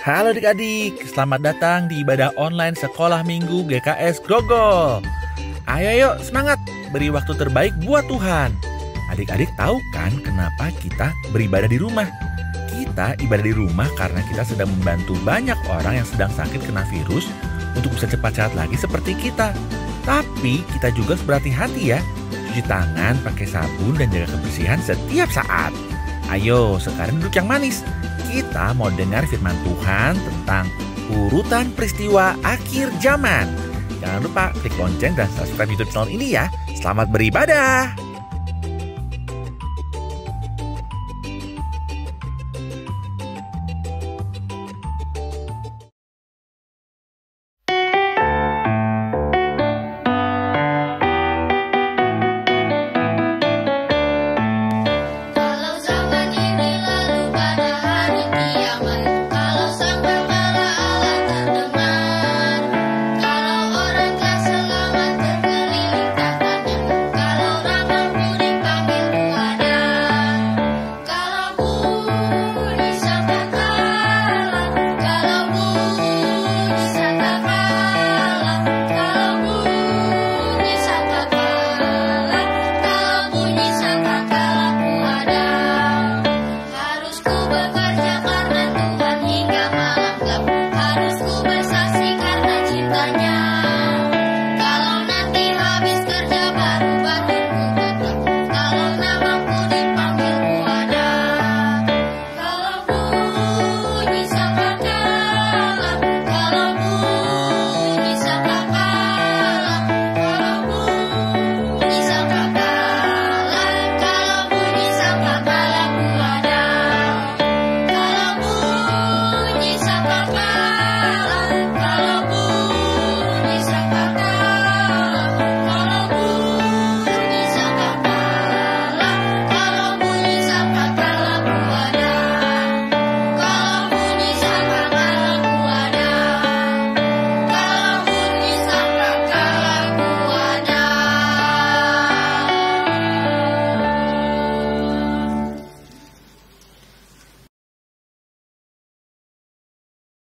Halo adik-adik, selamat datang di ibadah online Sekolah Minggu GKS Grogol. Ayo semangat, beri waktu terbaik buat Tuhan. Adik-adik tahu kan kenapa kita beribadah di rumah? Kita ibadah di rumah karena kita sedang membantu banyak orang yang sedang sakit kena virus untuk bisa cepat sehat lagi seperti kita. Tapi kita juga harus berhati-hati ya, cuci tangan pakai sabun dan jaga kebersihan setiap saat. Ayo sekarang duduk yang manis. Kita mau dengar firman Tuhan tentang urutan peristiwa akhir zaman. Jangan lupa klik lonceng dan subscribe YouTube channel ini ya. Selamat beribadah.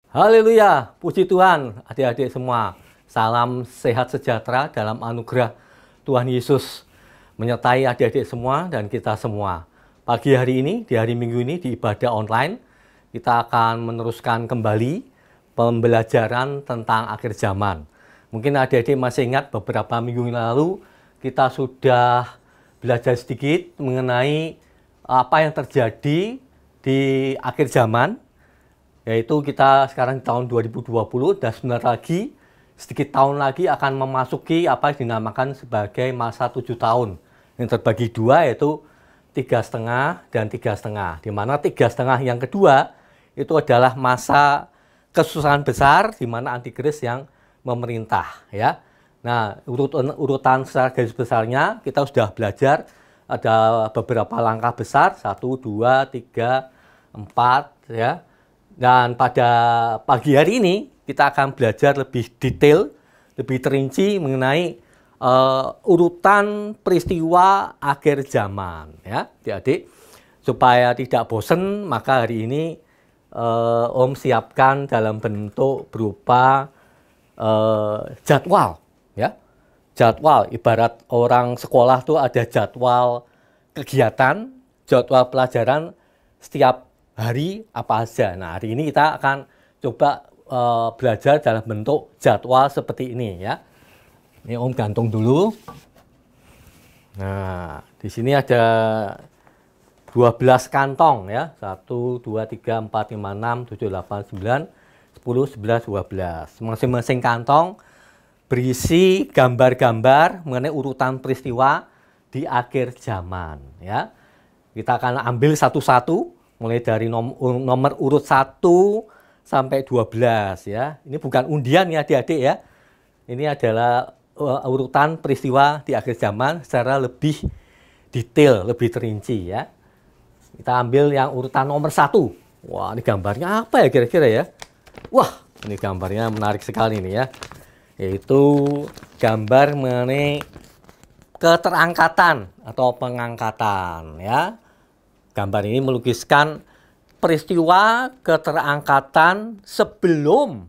Haleluya, puji Tuhan, adik-adik semua. Salam sehat sejahtera dalam anugerah Tuhan Yesus menyertai adik-adik semua dan kita semua. Pagi hari ini, di hari Minggu ini, di ibadah online, kita akan meneruskan kembali pembelajaran tentang akhir zaman. Mungkin adik-adik masih ingat beberapa minggu lalu, kita sudah belajar sedikit mengenai apa yang terjadi di akhir zaman, yaitu kita sekarang di tahun 2020 dan sebentar lagi, sedikit tahun lagi akan memasuki apa yang dinamakan sebagai masa 7 tahun. Yang terbagi dua yaitu 3,5 dan 3,5. Di mana 3,5 yang kedua itu adalah masa kesusahan besar di mana antikris yang memerintah. Ya. Nah, urutan secara garis besarnya kita sudah belajar ada beberapa langkah besar, 1, 2, 3, 4 ya. Dan pada pagi hari ini kita akan belajar lebih detail, lebih terinci mengenai urutan peristiwa akhir zaman, ya, adik-adik. Supaya tidak bosan, maka hari ini Om siapkan dalam bentuk berupa jadwal, ya, jadwal. Ibarat orang sekolah tuh ada jadwal kegiatan, jadwal pelajaran setiap hari apa aja. Nah, hari ini kita akan coba belajar dalam bentuk jadwal seperti ini ya. Ini Om gantung dulu. Nah, di sini ada 12 kantong ya. 1, 2, 3, 4, 5, 6, 7, 8, 9, 10, 11, 12. Masing-masing kantong berisi gambar-gambar mengenai urutan peristiwa di akhir zaman ya. Kita akan ambil satu-satu mulai dari nomor urut 1 sampai 12 ya. Ini bukan undian ya adik-adik ya. Ini adalah urutan peristiwa di akhir zaman secara lebih detail, lebih terinci ya. Kita ambil yang urutan nomor 1. Wah, ini gambarnya apa ya kira-kira ya? Wah, ini gambarnya menarik sekali nih ya. Yaitu gambar mengenai keterangkatan atau pengangkatan ya. Gambar ini melukiskan peristiwa keterangkatan sebelum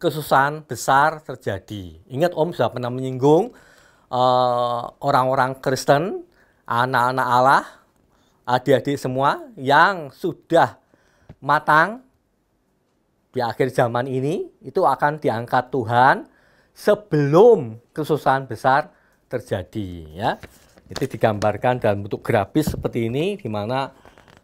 kesusahan besar terjadi. Ingat Om sudah pernah menyinggung orang-orang Kristen, anak-anak Allah, adik-adik semua yang sudah matang di akhir zaman ini, itu akan diangkat Tuhan sebelum kesusahan besar terjadi. Ya. Itu digambarkan dalam bentuk grafis seperti ini, di mana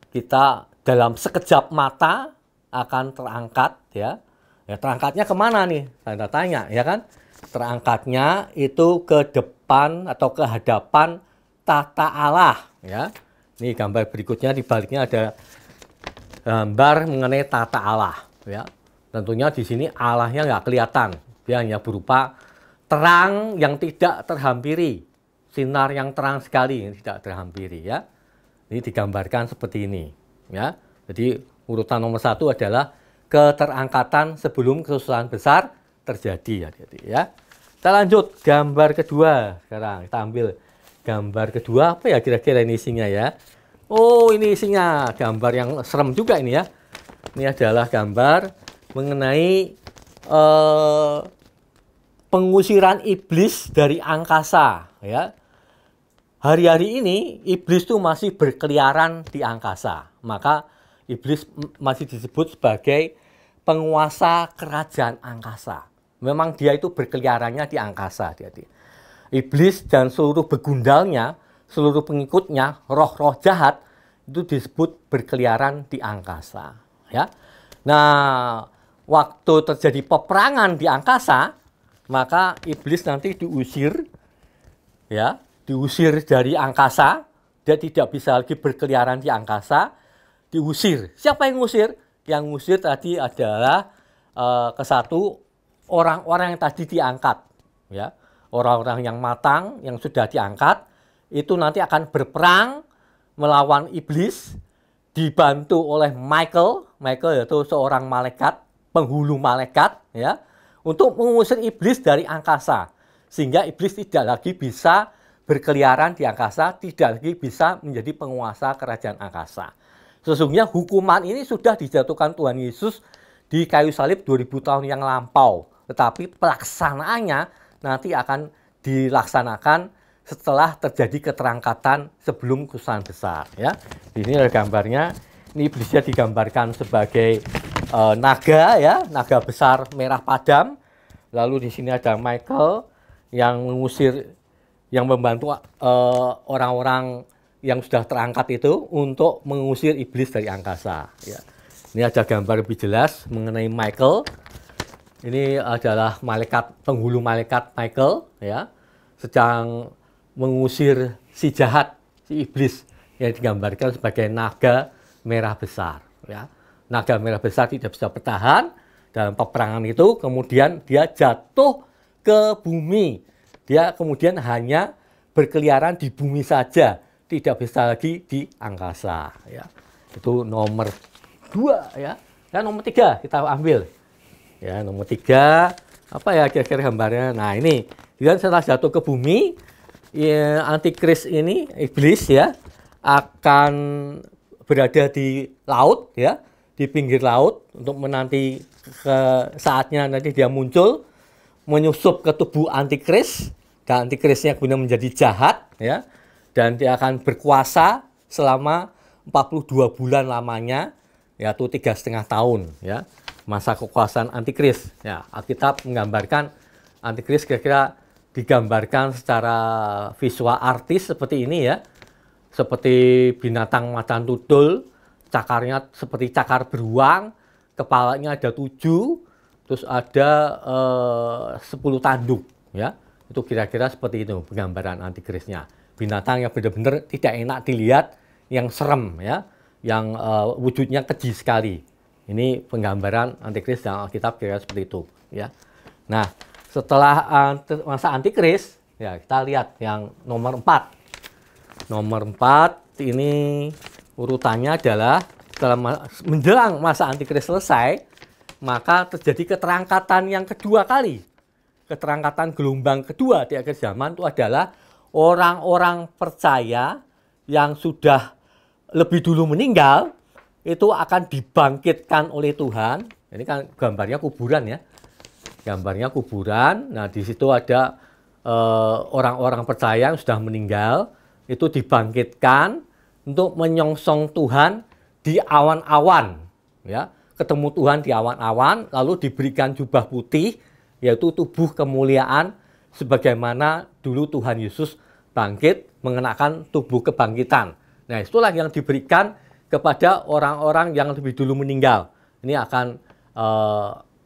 kita dalam sekejap mata akan terangkat. Ya, terangkatnya kemana nih? Tanda tanya, ya kan? Terangkatnya itu ke depan atau ke hadapan tata Allah. Ya. Ini gambar berikutnya, di baliknya ada gambar mengenai tata Allah. Ya. Tentunya di sini Allahnya nggak kelihatan. Dia hanya berupa terang yang tidak terhampiri. Sinar yang terang sekali yang tidak terhampiri. Ya. Ini digambarkan seperti ini. Ya. Jadi urutan nomor 1 adalah keterangkatan sebelum kesusahan besar terjadi. Ya. Kita lanjut gambar kedua. Sekarang kita ambil gambar kedua, apa ya kira-kira ini isinya ya? Oh, ini isinya gambar yang serem juga ini ya. Ini adalah gambar mengenai pengusiran iblis dari angkasa ya. Hari-hari ini iblis itu masih berkeliaran di angkasa. Maka iblis masih disebut sebagai penguasa kerajaan angkasa. Memang dia itu berkeliarannya di angkasa. Iblis dan seluruh begundalnya, seluruh pengikutnya, roh-roh jahat itu disebut berkeliaran di angkasa. Ya. Nah, waktu terjadi peperangan di angkasa, maka iblis nanti diusir, ya, diusir dari angkasa. Dia tidak bisa lagi berkeliaran di angkasa, diusir. Siapa yang ngusir? Yang ngusir tadi adalah kesatu orang-orang yang tadi diangkat, ya. Orang-orang yang matang, yang sudah diangkat, itu nanti akan berperang melawan iblis, dibantu oleh Michael. Michael yaitu seorang malaikat, penghulu malaikat, ya, untuk mengusir iblis dari angkasa. Sehingga iblis tidak lagi bisa berkeliaran di angkasa, tidak lagi bisa menjadi penguasa kerajaan angkasa. Sesungguhnya hukuman ini sudah dijatuhkan Tuhan Yesus di kayu salib 2000 tahun yang lampau. Tetapi pelaksanaannya nanti akan dilaksanakan setelah terjadi keterangkatan sebelum kesusahan besar. Ya, ini ada gambarnya. Ini iblisnya digambarkan sebagai naga, ya, naga besar merah padam. Lalu di sini ada Michael yang mengusir, yang membantu orang-orang yang sudah terangkat itu untuk mengusir iblis dari angkasa. Ya. Ini ada gambar lebih jelas mengenai Michael. Ini adalah malaikat, penghulu malaikat Michael, ya, sedang mengusir si jahat, si iblis yang digambarkan sebagai naga merah besar. Ya. Naga merah besar tidak bisa bertahan dalam peperangan itu, kemudian dia jatuh ke bumi. Dia kemudian hanya berkeliaran di bumi saja, tidak bisa lagi di angkasa. Ya. Itu nomor 2, ya. Dan nomor 3 kita ambil. Ya, nomor 3, apa ya kira-kira gambarnya? Nah, ini dan setelah jatuh ke bumi, ya, antikris ini, iblis, ya, akan berada di laut, ya, di pinggir laut untuk menanti ke saatnya nanti dia muncul, menyusup ke tubuh antikris, dan antikrisnya kemudian menjadi jahat, ya, dan dia akan berkuasa selama 42 bulan lamanya, yaitu 3,5 tahun, ya. Masa kekuasaan antikris. Ya, Alkitab menggambarkan antikris kira-kira digambarkan secara visual artis seperti ini, ya. Seperti binatang macan tutul, cakarnya seperti cakar beruang, kepalanya ada 7, terus ada 10 tanduk, ya. Itu kira-kira seperti itu penggambaran antikrisnya. Binatang yang benar-benar tidak enak dilihat, yang serem, ya, yang wujudnya keji sekali. Ini penggambaran antikris dalam Alkitab kira-kira seperti itu, ya. Nah, setelah masa antikris, ya, kita lihat yang nomor 4. Nomor 4 ini urutannya adalah setelah menjelang masa antikris selesai, maka terjadi keterangkatan yang kedua kali. Keterangkatan gelombang kedua di akhir zaman itu adalah orang-orang percaya yang sudah lebih dulu meninggal, itu akan dibangkitkan oleh Tuhan. Ini kan gambarnya kuburan ya. Gambarnya kuburan. Nah, di situ ada orang-orang percaya yang sudah meninggal, itu dibangkitkan untuk menyongsong Tuhan di awan-awan. Ya, ketemu Tuhan di awan-awan, lalu diberikan jubah putih, yaitu tubuh kemuliaan, sebagaimana dulu Tuhan Yesus bangkit mengenakan tubuh kebangkitan. Nah, itulah yang diberikan kepada orang-orang yang lebih dulu meninggal. Ini akan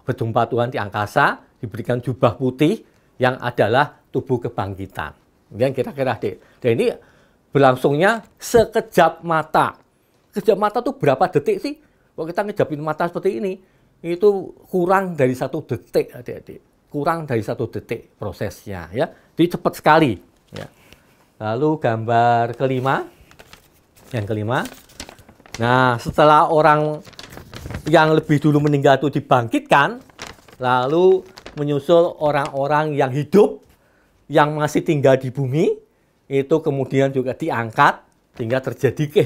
berjumpa Tuhan di angkasa, diberikan jubah putih yang adalah tubuh kebangkitan. Yang kira-kira deh. Dan ini berlangsungnya sekejap mata. Sekejap mata itu berapa detik sih? Kalau kita ngejapin mata seperti ini, itu kurang dari 1 detik, adik-adik. Kurang dari 1 detik prosesnya, ya. Jadi cepat sekali. Ya. Lalu gambar kelima, yang kelima. Nah, setelah orang yang lebih dulu meninggal itu dibangkitkan, lalu menyusul orang-orang yang hidup, yang masih tinggal di bumi, itu kemudian juga diangkat, sehingga terjadi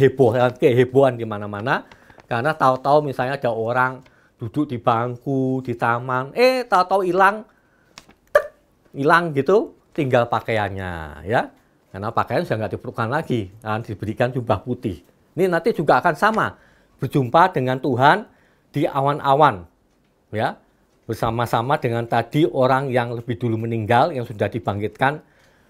kehebohan di mana-mana. Karena tahu-tahu misalnya ada orang duduk di bangku, di taman, tahu-tahu hilang gitu, tinggal pakaiannya, ya. Karena pakaian sudah nggak diperlukan lagi, dan diberikan jubah putih. Ini nanti juga akan sama, berjumpa dengan Tuhan di awan-awan, ya, bersama-sama dengan tadi orang yang lebih dulu meninggal, yang sudah dibangkitkan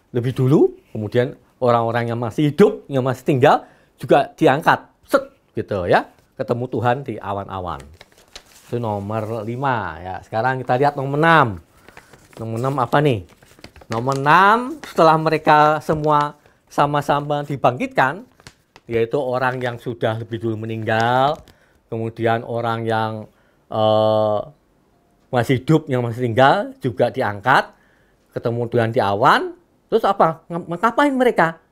lebih dulu, kemudian orang-orang yang masih hidup, yang masih tinggal, juga diangkat, gitu ya, ketemu Tuhan di awan-awan. Itu nomor 5, ya. Sekarang kita lihat nomor 6. Nomor 6 apa nih? Nomor 6, setelah mereka semua sama-sama dibangkitkan, yaitu orang yang sudah lebih dulu meninggal, kemudian orang yang masih hidup, yang masih tinggal, juga diangkat, ketemu Tuhan di awan. Terus apa? Ngapain mereka?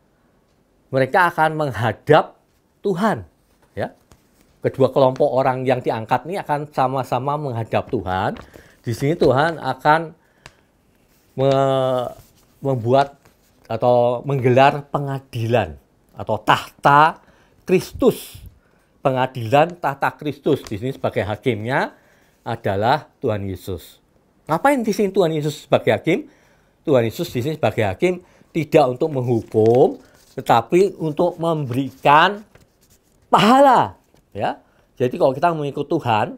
Mereka akan menghadap Tuhan. Ya. Kedua kelompok orang yang diangkat ini akan sama-sama menghadap Tuhan. Di sini Tuhan akan membuat atau menggelar pengadilan atau tahta Kristus. Pengadilan tahta Kristus. Di sini sebagai hakimnya adalah Tuhan Yesus. Ngapain di sini Tuhan Yesus sebagai hakim? Tuhan Yesus di sini sebagai hakim tidak untuk menghukum, tetapi untuk memberikan pahala. Ya, jadi kalau kita mengikut Tuhan,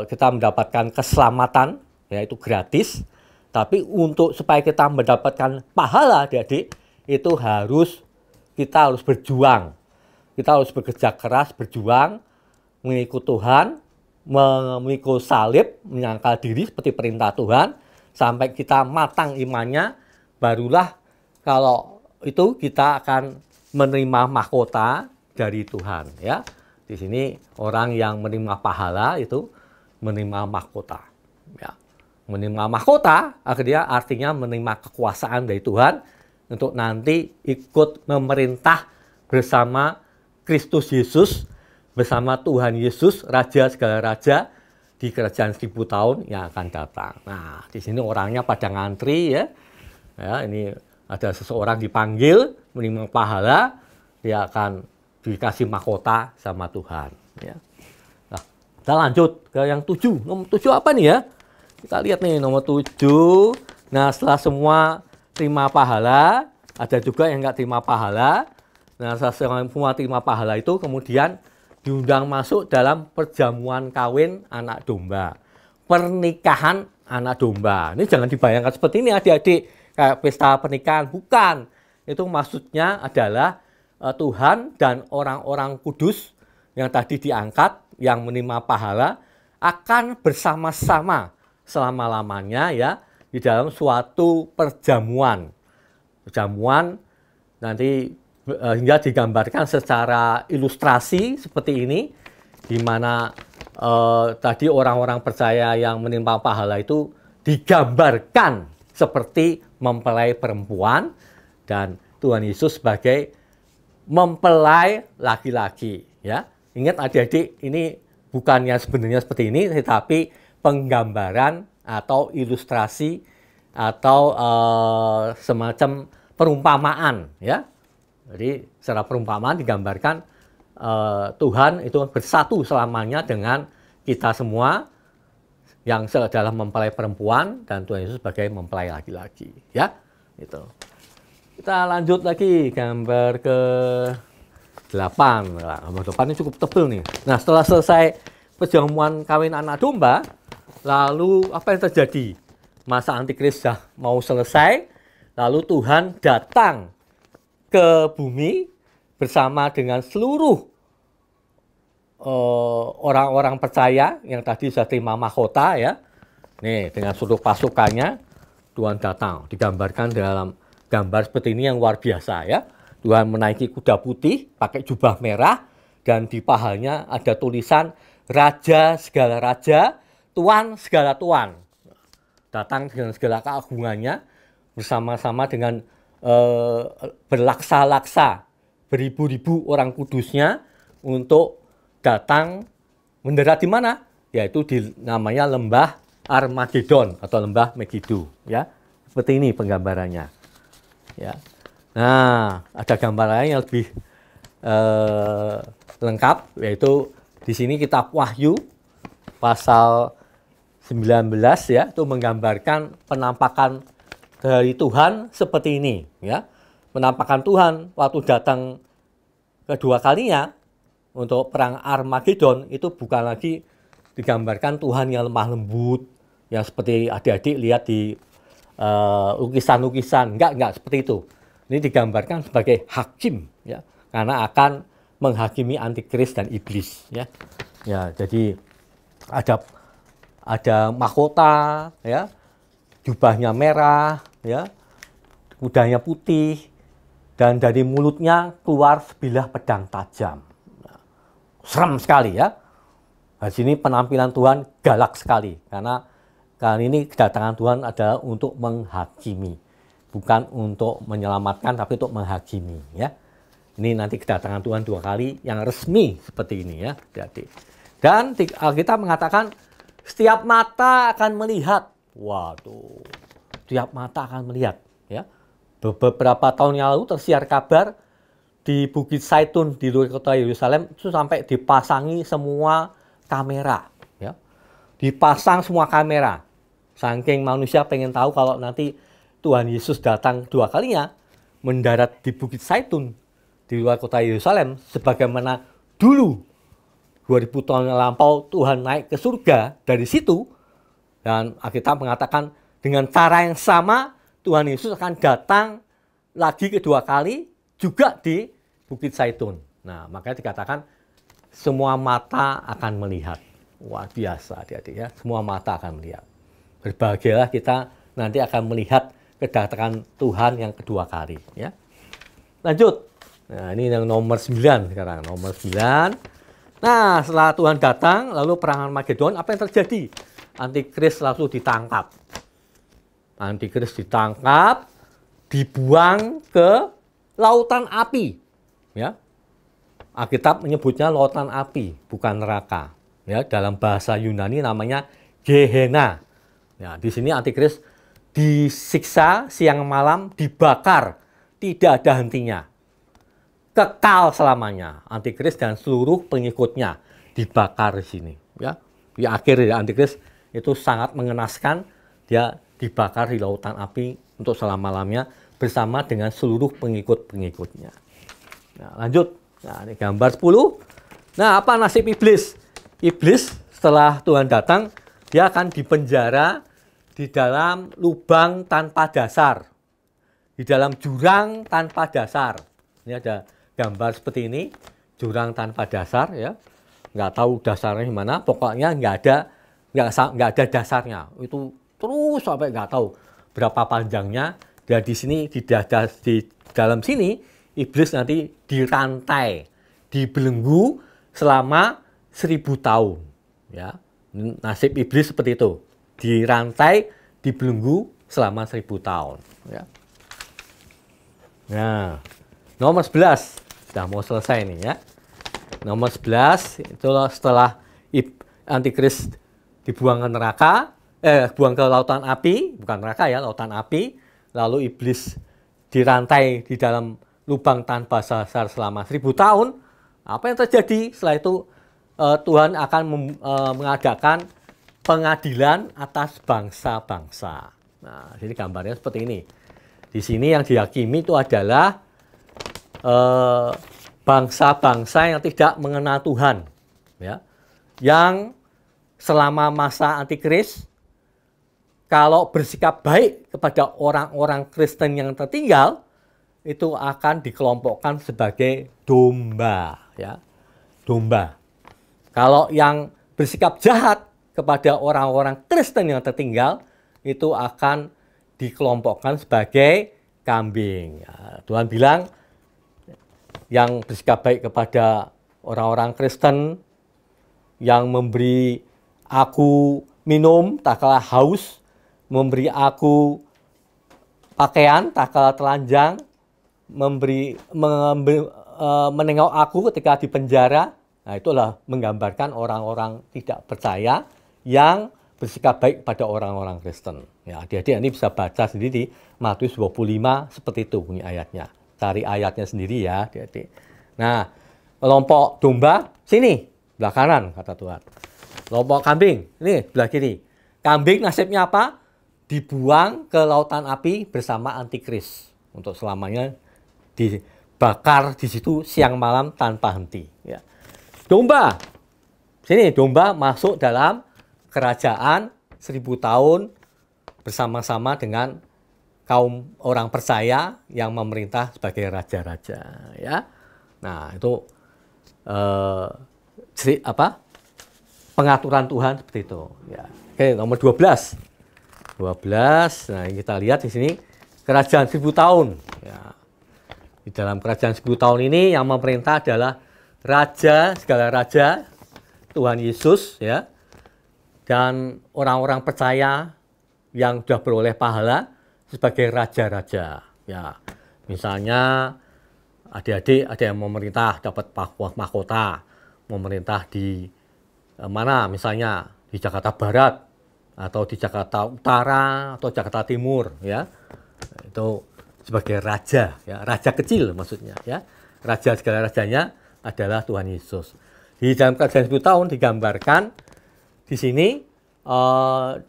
kita mendapatkan keselamatan, yaitu gratis. Tapi supaya kita mendapatkan pahala, adik-adik, itu kita harus berjuang. Kita harus bekerja keras, berjuang, mengikut Tuhan, memikul salib, menyangkal diri seperti perintah Tuhan, sampai kita matang imannya, barulah kalau itu kita akan menerima mahkota dari Tuhan. Ya, di sini orang yang menerima pahala itu menerima mahkota. Ya, menerima mahkota artinya menerima kekuasaan dari Tuhan untuk nanti ikut memerintah bersama Kristus Yesus, bersama Tuhan Yesus, Raja segala raja, di kerajaan 1000 tahun yang akan datang. Nah, di sini orangnya pada ngantri, ya. Ya, ini ada seseorang dipanggil menerima pahala, dia akan dikasih mahkota sama Tuhan. Ya. Nah, kita lanjut ke yang 7. Nomor 7 apa nih ya? Kita lihat nih nomor 7. Nah, setelah semua terima pahala, ada juga yang nggak terima pahala. Nah, setelah semua terima pahala itu kemudian diundang masuk dalam perjamuan kawin anak domba. Pernikahan anak domba. Ini jangan dibayangkan seperti ini adik-adik, kayak pesta pernikahan. Bukan. Itu maksudnya adalah Tuhan dan orang-orang kudus yang tadi diangkat, yang menerima pahala, akan bersama-sama selama-lamanya ya di dalam suatu perjamuan. Perjamuan nanti hingga digambarkan secara ilustrasi seperti ini, di mana tadi orang-orang percaya yang menerima pahala itu digambarkan seperti mempelai perempuan dan Tuhan Yesus sebagai mempelai laki-laki. Ya, ingat adik-adik, ini bukannya sebenarnya seperti ini, tetapi penggambaran atau ilustrasi atau semacam perumpamaan, ya. Jadi secara perumpamaan digambarkan Tuhan itu bersatu selamanya dengan kita semua yang adalah mempelai perempuan dan Tuhan Yesus sebagai mempelai laki-laki, ya. Itu. Kita lanjut lagi gambar ke 8. Nah, gambar 8 ini cukup tebal nih. Nah, setelah selesai perjamuan kawin anak domba, lalu apa yang terjadi? Masa antikris sudah mau selesai, lalu Tuhan datang ke bumi bersama dengan seluruh orang-orang percaya yang tadi sudah terima mahkota, ya. Nih, dengan seluruh pasukannya Tuhan datang. Digambarkan dalam gambar seperti ini yang luar biasa, ya. Tuhan menaiki kuda putih, pakai jubah merah, dan di pahanya ada tulisan Raja segala raja, Tuan segala tuan. Datang dengan segala keagungannya bersama-sama dengan berlaksa-laksa beribu-ribu orang kudusnya untuk datang mendarat di mana? Yaitu di namanya lembah Armageddon atau lembah Megiddo, ya. Seperti ini penggambarannya, ya. Nah, ada gambar lain yang lebih lengkap, yaitu di sini kitab Wahyu pasal 19, ya, itu menggambarkan penampakan dari Tuhan seperti ini, ya. Penampakan Tuhan waktu datang kedua kalinya untuk perang Armageddon itu bukan lagi digambarkan Tuhan yang lemah lembut, yang seperti adik-adik lihat di lukisan-lukisan. Enggak seperti itu. Ini digambarkan sebagai hakim, ya, karena akan menghakimi antikris dan iblis, ya. Ya, jadi ada mahkota, ya, jubahnya merah, ya, kudanya putih, dan dari mulutnya keluar sebilah pedang tajam. Serem sekali, ya. Di sini penampilan Tuhan galak sekali, karena kali ini kedatangan Tuhan adalah untuk menghakimi, bukan untuk menyelamatkan, tapi untuk menghakimi, ya. Ini nanti kedatangan Tuhan 2 kali yang resmi seperti ini, ya. Dan kita mengatakan setiap mata akan melihat. Waduh, setiap mata akan melihat, ya. Beberapa tahun yang lalu tersiar kabar di Bukit Zaitun di luar kota Yerusalem itu sampai dipasangi semua kamera, ya. Dipasang semua kamera. Saking manusia pengen tahu kalau nanti Tuhan Yesus datang 2 kalinya mendarat di Bukit Zaitun di luar kota Yerusalem sebagaimana dulu 2000 tahun yang lampau Tuhan naik ke surga dari situ, dan Alkitab mengatakan dengan cara yang sama Tuhan Yesus akan datang lagi kedua kali juga di Bukit Zaitun. Nah, makanya dikatakan semua mata akan melihat. Wah, biasa adik-adik, ya. Semua mata akan melihat. Berbahagialah kita nanti akan melihat kedatangan Tuhan yang kedua kali, ya. Lanjut. Nah, ini yang nomor 9 sekarang. Nomor 9. Nah, setelah Tuhan datang, lalu perang Armageddon, apa yang terjadi? Antikris langsung ditangkap. Antikris ditangkap, dibuang ke lautan api. Ya, Alkitab menyebutnya lautan api, bukan neraka. Ya, dalam bahasa Yunani namanya Gehenna. Ya, di sini antikris disiksa siang malam, dibakar, tidak ada hentinya. Kekal selamanya. Antikris dan seluruh pengikutnya dibakar di sini. Ya, di akhir ya, antikris itu sangat mengenaskan. Dia dibakar di lautan api untuk selama-lamanya bersama dengan seluruh pengikut-pengikutnya. Nah, lanjut. Nah, ini gambar 10. Nah, apa nasib iblis? Iblis setelah Tuhan datang, dia akan dipenjara di dalam lubang tanpa dasar. Di dalam jurang tanpa dasar. Ini ada gambar seperti ini, jurang tanpa dasar, ya. Nggak tahu dasarnya gimana, pokoknya nggak ada dasarnya. Itu terus sampai nggak tahu berapa panjangnya. Dan di sini di dalam sini iblis nanti dirantai, dibelenggu selama 1000 tahun. Ya, nasib iblis seperti itu, dirantai, dibelenggu selama 1000 tahun. Ya. Nah, nomor 11 sudah mau selesai nih, ya. Nomor 11 itu setelah antikris dibuang ke neraka, buang ke lautan api, bukan neraka ya, lautan api, lalu iblis dirantai di dalam lubang tanpa dasar selama 1000 tahun, Apa yang terjadi? Setelah itu Tuhan akan mengadakan pengadilan atas bangsa-bangsa. Nah, ini gambarnya seperti ini. Di sini yang dihakimi itu adalah bangsa-bangsa yang tidak mengenal Tuhan, ya, yang selama masa antikris, kalau bersikap baik kepada orang-orang Kristen yang tertinggal, itu akan dikelompokkan sebagai domba, ya, domba. Kalau yang bersikap jahat kepada orang-orang Kristen yang tertinggal, itu akan dikelompokkan sebagai kambing. Ya, Tuhan bilang, yang bersikap baik kepada orang-orang Kristen, yang memberi aku minum tak kalah haus, memberi aku pakaian tak kalah telanjang, menengok aku ketika di penjara. Nah, itulah menggambarkan orang-orang tidak percaya yang bersikap baik pada orang-orang Kristen. Ya, adik-adik ini bisa baca sendiri di Matius 25 seperti itu bunyi ayatnya. Cari ayatnya sendiri ya, adik-adik. Nah, kelompok domba sini, belah kanan kata Tuhan. Kelompok kambing, ini belah kiri. Kambing nasibnya apa? Dibuang ke lautan api bersama antikris untuk selamanya, dibakar di situ siang malam tanpa henti. Ya. Domba, sini domba masuk dalam kerajaan 1000 tahun bersama-sama dengan kaum orang percaya yang memerintah sebagai raja-raja. Ya, nah itu pengaturan Tuhan seperti itu. Ya. Oke, nomor 12. Nah kita lihat di sini kerajaan 1000 tahun. Ya. Di dalam kerajaan 1000 tahun ini yang memerintah adalah raja, segala raja, Tuhan Yesus, ya, dan orang-orang percaya yang sudah beroleh pahala sebagai raja-raja. Ya, misalnya adik-adik ada yang memerintah dapat mahkota, memerintah di mana? Misalnya di Jakarta Barat atau di Jakarta Utara atau Jakarta Timur, ya, itu sebagai raja, ya, raja kecil maksudnya, ya, raja segala rajanya adalah Tuhan Yesus. Di dalam kerajaan 1000 tahun digambarkan di sini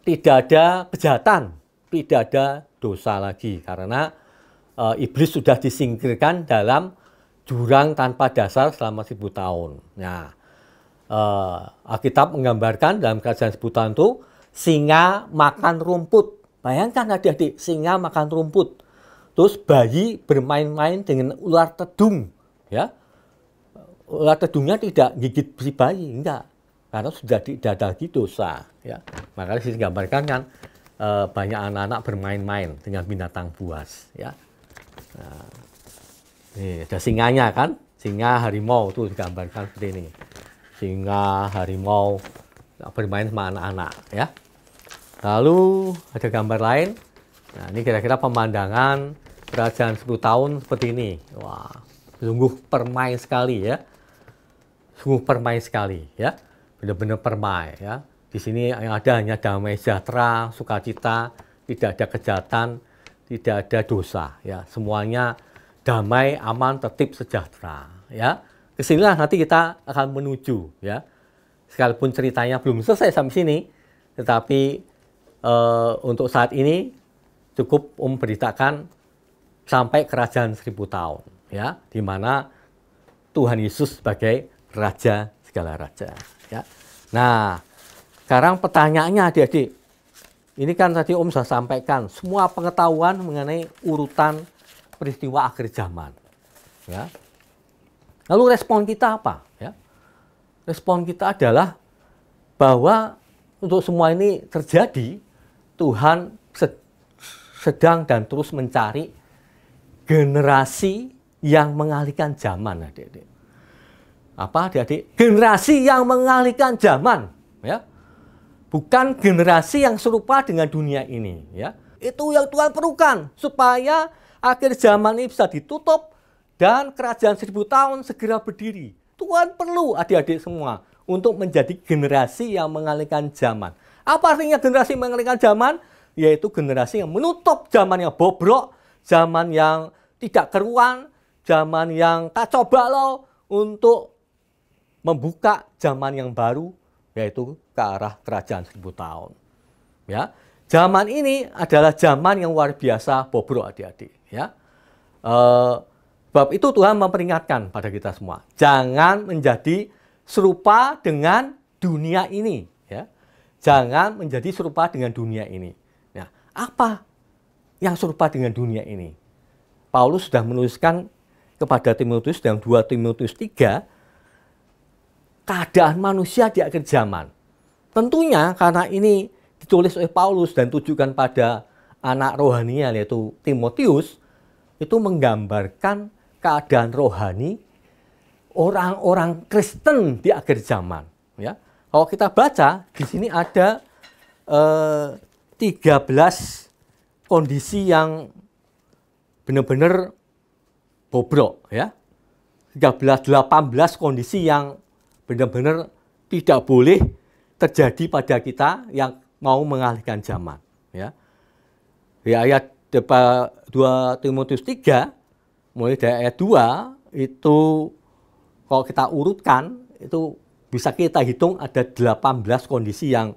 tidak ada kejahatan, tidak ada dosa lagi karena iblis sudah disingkirkan dalam jurang tanpa dasar selama 1000 tahun. Nah, Alkitab menggambarkan dalam kerajaan 1000 tahun itu singa makan rumput. Bayangkan adik-adik, singa makan rumput. Terus bayi bermain-main dengan ular tedung, ya. Ular tedungnya tidak gigit si bayi, enggak, karena sudah tidak ada lagi dosa, ya. Makanya sini gambarkan kan banyak anak-anak bermain-main dengan binatang buas, ya. Nah, ini ada singanya kan, singa harimau itu digambarkan seperti ini, singa harimau bermain sama anak-anak, ya. Lalu ada gambar lain. Nah, ini kira-kira pemandangan kerajaan 10 tahun seperti ini. Wah, sungguh permai sekali, ya. Sungguh permai sekali, ya, benar-benar permai, ya. Di sini yang ada hanya damai sejahtera, sukacita, tidak ada kejahatan, tidak ada dosa, ya. Semuanya damai, aman, tertib, sejahtera, ya. Kesinilah nanti kita akan menuju, ya. Sekalipun ceritanya belum selesai sampai sini, tetapi untuk saat ini cukup memberitakan sampai kerajaan 1000 tahun, ya, di mana Tuhan Yesus sebagai raja segala raja, ya. Nah, sekarang pertanyaannya adik-adik, ini kan tadi Om sudah sampaikan semua pengetahuan mengenai urutan peristiwa akhir zaman, ya. Lalu respon kita apa, ya? Respon kita adalah bahwa untuk semua ini terjadi, Tuhan sedang dan terus mencari generasi yang mengalihkan zaman, adik-adik. Apa, adik-adik? Generasi yang mengalihkan zaman, ya. Bukan generasi yang serupa dengan dunia ini, ya. Itu yang Tuhan perlukan supaya akhir zaman ini bisa ditutup dan kerajaan 1000 tahun segera berdiri. Tuhan perlu adik-adik semua untuk menjadi generasi yang mengalihkan zaman. Apa artinya generasi mengalihkan zaman? Yaitu generasi yang menutup zaman yang bobrok, zaman yang tidak keruan, zaman yang kacau balau untuk membuka zaman yang baru, yaitu ke arah kerajaan 1000 tahun. Ya, zaman ini adalah zaman yang luar biasa bobrok adik-adik. Ya, sebab itu Tuhan memperingatkan pada kita semua, jangan menjadi serupa dengan dunia ini. Ya, jangan menjadi serupa dengan dunia ini. Nah, apa yang serupa dengan dunia ini? Paulus sudah menuliskan kepada Timotius dalam 2 Timotius 3, keadaan manusia di akhir zaman. Tentunya karena ini ditulis oleh Paulus dan tujukan pada anak rohaninya yaitu Timotius, itu menggambarkan keadaan rohani orang-orang Kristen di akhir zaman. Ya, kalau kita baca di sini ada 13 kondisi yang benar-benar bobrok, ya. 18 kondisi yang benar-benar tidak boleh terjadi pada kita yang mau mengalihkan zaman, ya. Di ayat 2 Timotius 3 mulai dari ayat 2 itu kalau kita urutkan itu bisa kita hitung ada 18 kondisi yang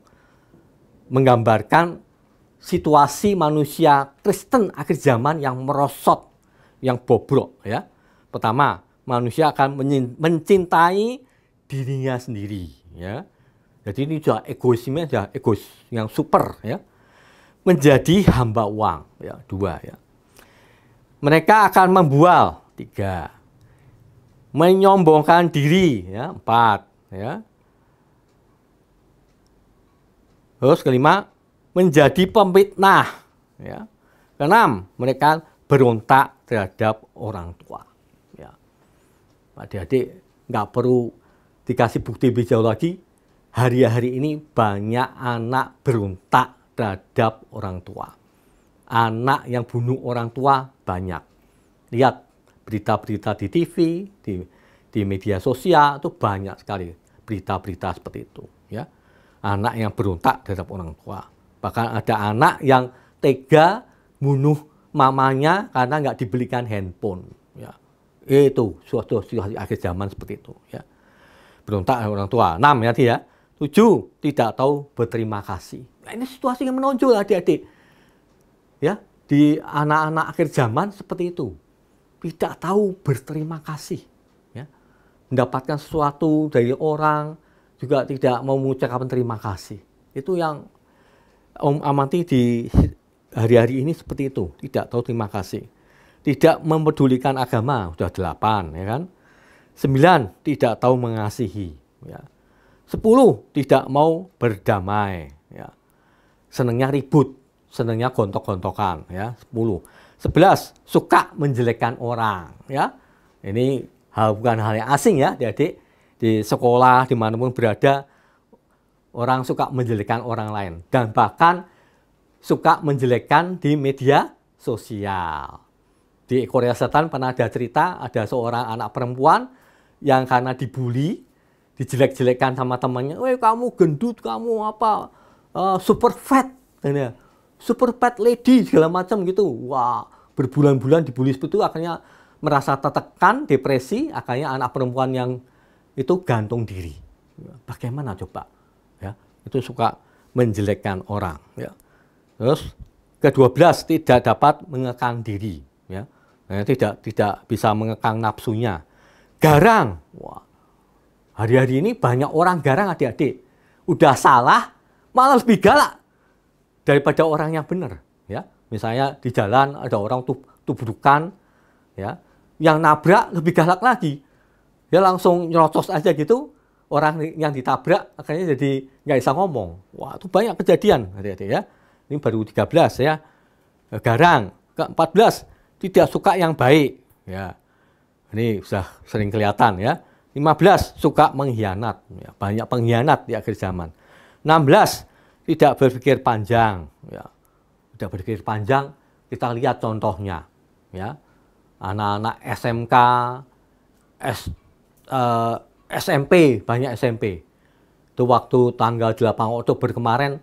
menggambarkan situasi manusia Kristen akhir zaman yang merosot, yang bobrok, ya. Pertama, manusia akan mencintai dirinya sendiri, ya. Jadi ini juga egoisme, ya, egois yang super, ya. Menjadi hamba uang, ya, 2, ya. Mereka akan membual, 3. Menyombongkan diri, ya, 4, ya. Terus kelima, menjadi pemfitnah, ya. Keenam, mereka berontak terhadap orang tua, ya. Adik-adik nggak perlu dikasih bukti lebih jauh lagi. Hari-hari ini banyak anak berontak terhadap orang tua. Anak yang bunuh orang tua banyak. Lihat berita-berita di TV, di media sosial itu banyak sekali berita-berita seperti itu, ya. Anak yang berontak terhadap orang tua. Bahkan ada anak yang tega bunuh mamanya karena nggak dibelikan handphone. Ya. Itu suatu situasi akhir zaman seperti itu. Ya. Berontak orang tua. 6 ya dia. 7 tidak tahu berterima kasih. Nah, ini situasi yang menonjol adik-adik. Ya, di anak-anak akhir zaman seperti itu. Tidak tahu berterima kasih. Ya. Mendapatkan sesuatu dari orang juga tidak mau mengucapkan terima kasih. Itu yang amati di hari-hari ini seperti itu, tidak tahu terima kasih. Tidak mempedulikan agama, sudah 8, ya kan. 9, tidak tahu mengasihi, ya. 10, tidak mau berdamai, ya. Senangnya ribut, senangnya gontok-gontokan, ya. 10. 11, suka menjelekkan orang, ya. Ini bukan hal yang asing, ya, adik-adik. Di sekolah, dimanapun berada, orang suka menjelekkan orang lain. Dan bahkan suka menjelekkan di media sosial. Di Korea Selatan pernah ada cerita, ada seorang anak perempuan yang karena dibully, dijelek-jelekkan sama temannya, "Weh, kamu gendut, kamu apa, super fat, super fat lady," segala macam gitu. Wah, berbulan-bulan dibully seperti itu, akhirnya merasa tertekan, depresi, akhirnya anak perempuan yang itu gantung diri. Bagaimana coba? Ya, itu suka menjelekkan orang, ya. Terus ke-12 tidak dapat mengekang diri, ya. Nah, tidak bisa mengekang nafsunya. Garang. Wah. Hari-hari ini banyak orang garang adik-adik. Udah salah malah lebih galak daripada orang yang benar, ya. Misalnya di jalan ada orang tubrukan, ya. Yang nabrak lebih galak lagi. Dia langsung nyerocos aja gitu. Orang yang ditabrak akhirnya jadi nggak bisa ngomong. Wah, itu banyak kejadian, adik-adik, ya. Ini baru 13, ya. Garang. Ke-14, tidak suka yang baik, ya. Ini sudah sering kelihatan, ya. 15, suka mengkhianat, ya. Banyak pengkhianat di akhir zaman. 16, tidak berpikir panjang, ya. Tidak berpikir panjang, kita lihat contohnya, ya. Anak-anak SMK, SMP, banyak SMP. Itu waktu tanggal 8 Oktober kemarin,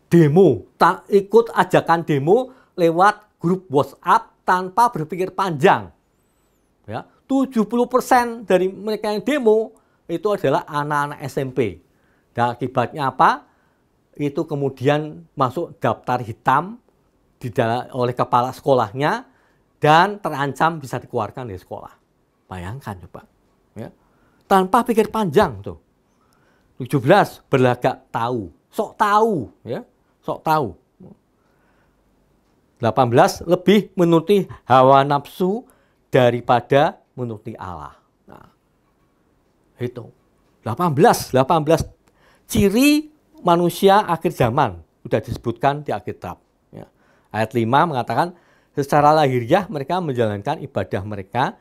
demo, ikut ajakan demo lewat grup WhatsApp tanpa berpikir panjang. Ya, 70% dari mereka yang demo itu adalah anak-anak SMP. Dan akibatnya apa? Itu kemudian masuk daftar hitam oleh kepala sekolahnya dan terancam bisa dikeluarkan dari sekolah. Bayangkan coba. Ya. Tanpa pikir panjang tuh. 17 berlagak tahu, sok tahu, ya, sok tahu. 18 lebih menuruti hawa nafsu daripada menuruti Allah. Nah, itu 18 ciri manusia akhir zaman sudah disebutkan di Alkitab. Ya. Ayat 5 mengatakan secara lahiriah mereka menjalankan ibadah mereka,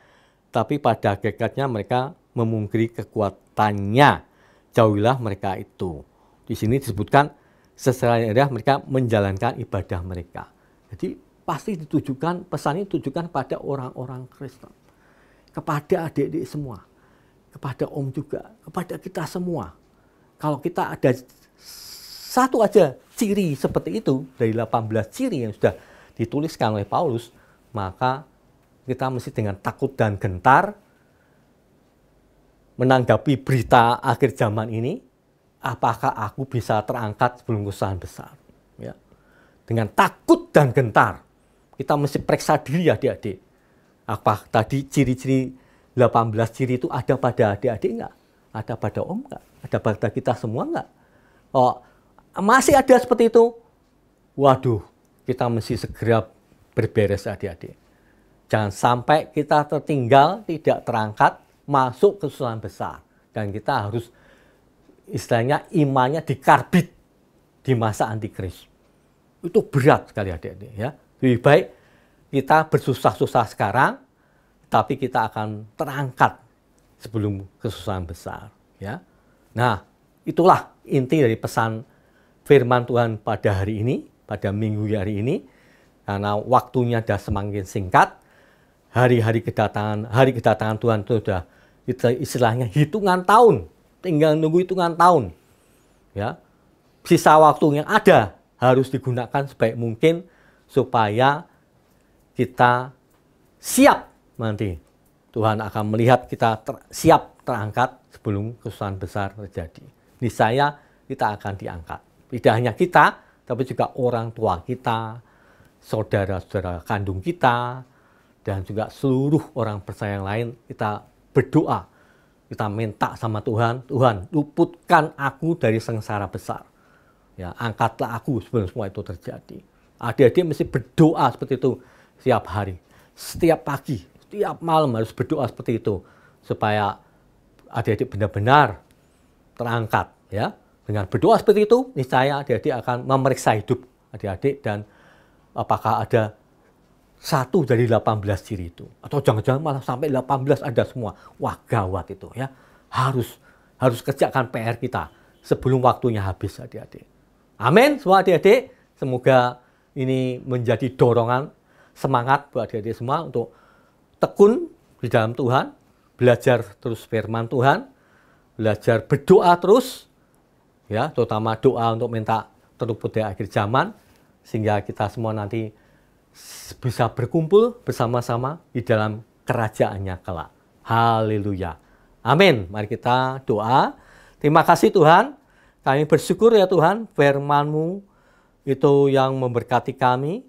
tapi pada hakikatnya mereka memungkiri kekuatannya. Jauhilah mereka itu. Di sini disebutkan secara lahiriah mereka menjalankan ibadah mereka. Jadi pasti ditujukan, pesan ini ditujukan pada orang-orang Kristen. Kepada adik-adik semua. Kepada Om juga. Kepada kita semua. Kalau kita ada satu aja ciri seperti itu, dari 18 ciri yang sudah dituliskan oleh Paulus, maka kita mesti dengan takut dan gentar menanggapi berita akhir zaman ini, apakah aku bisa terangkat sebelum kesusahan besar. Ya. Dengan takut dan gentar, kita mesti periksa diri adik-adik. Apa tadi ciri-ciri 18 ciri itu ada pada adik-adik enggak? Ada pada Om enggak? Ada pada kita semua enggak? Oh, masih ada seperti itu? Waduh, kita mesti segera berberes adik-adik. Jangan sampai kita tertinggal, tidak terangkat, masuk kesusahan besar. Dan kita harus, istilahnya imannya dikarbit di masa antikris. Itu berat sekali adik-adik. Ya. Lebih baik kita bersusah-susah sekarang, tapi kita akan terangkat sebelum kesusahan besar. Ya. Nah, itulah inti dari pesan firman Tuhan pada hari ini, pada minggu hari ini. Karena waktunya sudah semakin singkat, hari kedatangan Tuhan itu sudah istilahnya hitungan tahun, tinggal nunggu hitungan tahun. Ya. Sisa waktu yang ada harus digunakan sebaik mungkin supaya kita siap nanti. Tuhan akan melihat kita siap terangkat sebelum kesusahan besar terjadi. Niscaya kita akan diangkat. Tidak hanya kita, tapi juga orang tua kita, saudara-saudara kandung kita, dan juga seluruh orang percaya yang lain. Kita berdoa, kita minta sama Tuhan, Tuhan luputkan aku dari sengsara besar. Ya, angkatlah aku sebelum semua itu terjadi. Adik-adik mesti berdoa seperti itu setiap hari, setiap pagi, setiap malam harus berdoa seperti itu supaya adik-adik benar-benar terangkat. Ya, dengan berdoa seperti itu, niscaya adik-adik akan memeriksa hidup adik-adik dan apakah ada satu dari 18 ciri itu. Atau jangan-jangan malah sampai 18 ada semua. Wah, gawat itu ya. Harus kerjakan PR kita sebelum waktunya habis adik-adik. Amin, semua adik-adik. Semoga ini menjadi dorongan, semangat buat adik-adik semua untuk tekun di dalam Tuhan, belajar terus firman Tuhan, belajar berdoa terus, ya, terutama doa untuk minta terluput dari akhir zaman, sehingga kita semua nanti bisa berkumpul bersama-sama di dalam kerajaannya kelak. Haleluya. Amin. Mari kita doa. Terima kasih Tuhan. Kami bersyukur ya Tuhan, firman-Mu itu yang memberkati kami.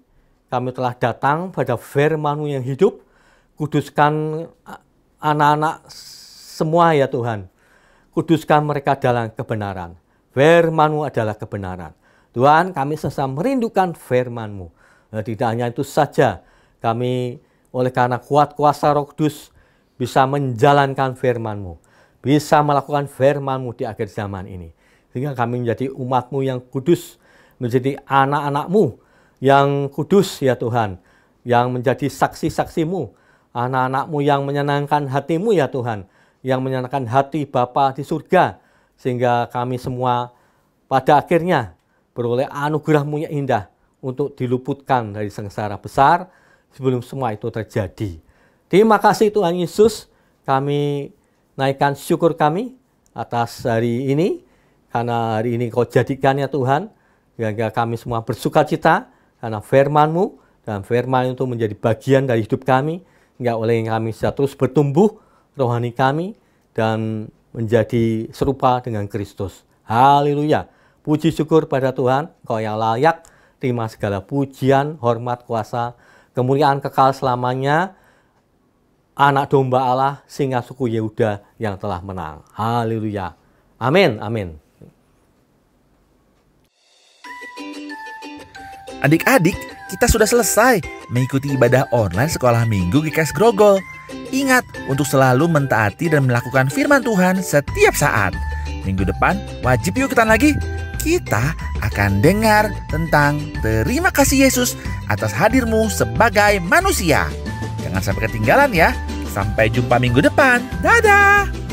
Kami telah datang pada firman-Mu yang hidup. Kuduskan anak-anak semua ya Tuhan. Kuduskan mereka dalam kebenaran. Firman-Mu adalah kebenaran. Tuhan, kami sesama merindukan firman-Mu. Nah, tidak hanya itu saja, kami oleh karena kuat kuasa Roh Kudus bisa menjalankan firman-Mu, bisa melakukan firman-Mu di akhir zaman ini. Sehingga kami menjadi umat-Mu yang kudus, menjadi anak-anak-Mu yang kudus ya Tuhan, yang menjadi saksi-saksi-Mu, anak-anak-Mu yang menyenangkan hati-Mu ya Tuhan, yang menyenangkan hati Bapa di surga, sehingga kami semua pada akhirnya beroleh anugerah-Mu yang indah untuk diluputkan dari sengsara besar sebelum semua itu terjadi. Terima kasih Tuhan Yesus, kami naikkan syukur kami atas hari ini, karena hari ini Kau jadikan ya Tuhan, sehingga kami semua bersuka cita karena firman-Mu, dan firman itu menjadi bagian dari hidup kami, hingga oleh kami bisa terus bertumbuh rohani kami, dan menjadi serupa dengan Kristus. Haleluya. Puji syukur pada Tuhan, Engkau yang layak terima segala pujian, hormat, kuasa, kemuliaan kekal selamanya. Anak domba Allah, singa suku Yehuda yang telah menang. Haleluya. Amin, amin. Adik-adik, kita sudah selesai mengikuti ibadah online sekolah minggu GKS Grogol. Ingat untuk selalu mentaati dan melakukan firman Tuhan setiap saat. Minggu depan wajib yuk ikutan lagi. Kita akan dengar tentang terima kasih Yesus atas hadirmu sebagai manusia. Jangan sampai ketinggalan ya. Sampai jumpa minggu depan. Dadah!